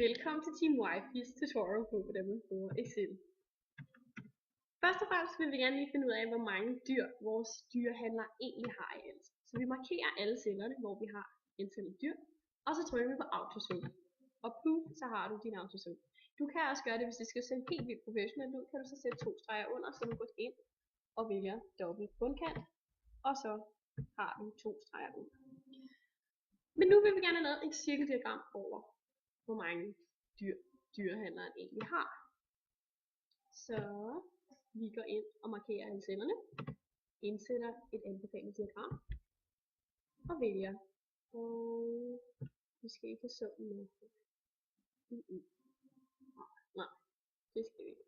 Velkommen til Team Wifis tutorial på, hvordan man bruger Excel. Først og fremmest vil vi gerne lige finde ud af, hvor mange dyr vores dyrehandler egentlig har i alt. Så vi markerer alle cellerne, hvor vi har antallet dyr, og så trykker vi på autosum. Og puh, så har du din autosum. Du kan også gøre det, hvis det skal se helt vildt professionelt ud, kan du så sætte 2 streger under, så du går ind og vælger dobbelt bundkant, og så har du 2 streger under. Men nu vil vi gerne have lavet et cirkeldiagram over, hvor mange dyr dyrehandleren egentlig har. Så vi går ind og markerer alle cellerne, indsætter et anbefalet diagram og vælger. Og vi skal ikke have summen med. Nej, det skal vi ikke.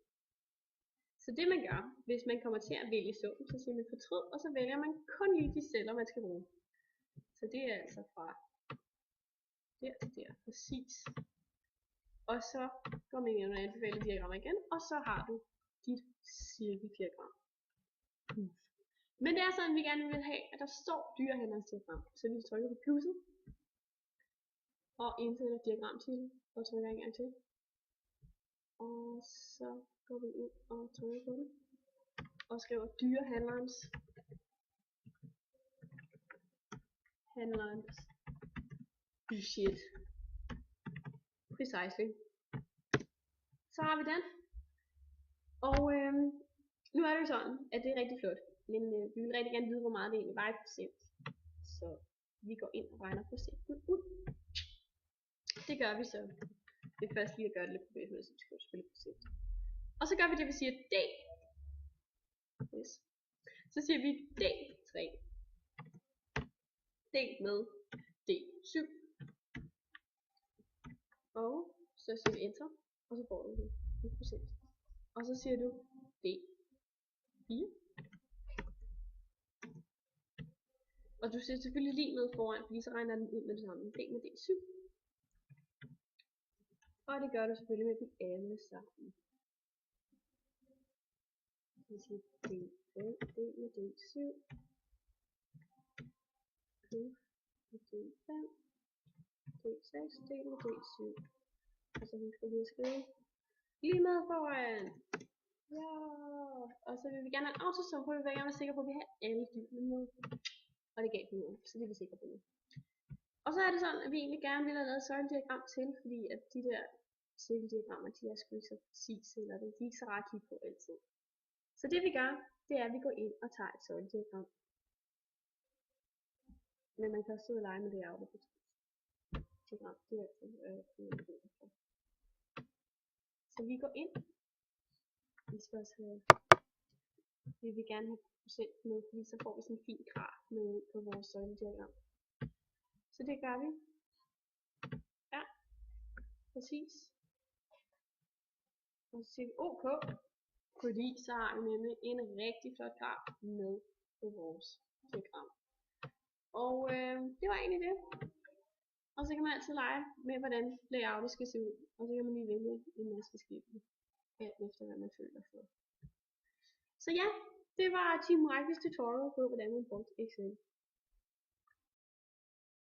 Så det man gør, hvis man kommer til at vælge summen, så siger man fortryd, og så vælger man kun lige de celler, man skal bruge. Så det er altså fra der til der, præcis. Og så går man ind og anbefaler diagrammer igen, og så har du dit cirkeldiagram. Men det er sådan, vi gerne vil have, at der står dyrehandlerens diagram. Så vi trykker på plusset, og indsætter diagramtitel, og trykker en gang til. Og så går vi ind og trykker på det, og skriver dyrehandlerens budget. Precisely. Så har vi den. Og nu er det jo sådan, at det er rigtig flot. Men vi vil rigtig gerne vide, hvor meget det egentlig var i procent. Så vi går ind og regner procenten ud. Det gør vi så. Det er først lige at gøre det lidt professionelt, så vi skal selvfølgelig procent. Og så gør vi det, vi siger D. Yes. Så siger vi D3. Delt med D7. Og så siger vi enter, og så får du det i procent. Og så siger du D4. Og du ser selvfølgelig lige med foran, fordi så regner den ud med det samme. D med D7. Og det gør du selvfølgelig med dem alle sammen. Så siger D5, D med D7. Plus med D5. D6, D med D7. Og så husker vi at skrive lige med foran. Ja. Og så vil vi gerne have en autosum, for vi vil gerne være sikre på, at vi har alle dyrene med. Og det gav vi nu, så det er vi sikre på nu. Og så er det sådan, at vi egentlig gerne vil have lavet et søjlediagram til, fordi at de der cirkeldiagrammer, de er sgu ikke så præcise, eller de er ikke så rart at kigge på altid. Så det vi gør, det er, at vi går ind og tager et søjlediagram. Men man kan også sidde og lege med det her diagram. Det er altså så vi går ind. Vi skal også have, vi vil gerne have procent med, fordi så får vi sådan en fin graf med på vores søjlediagram. Så det gør vi. Ja, præcis. Og så siger vi OK, fordi så har vi nemlig en rigtig flot graf med på vores diagram. Og det var egentlig det. Og så kan man altid lege med, hvordan layoutet skal se ud. Og så kan man lige vælge en masse forskellige, alt efter hvad man føler for. Så ja, det var Team Wifis tutorial på, hvordan man brugte Excel.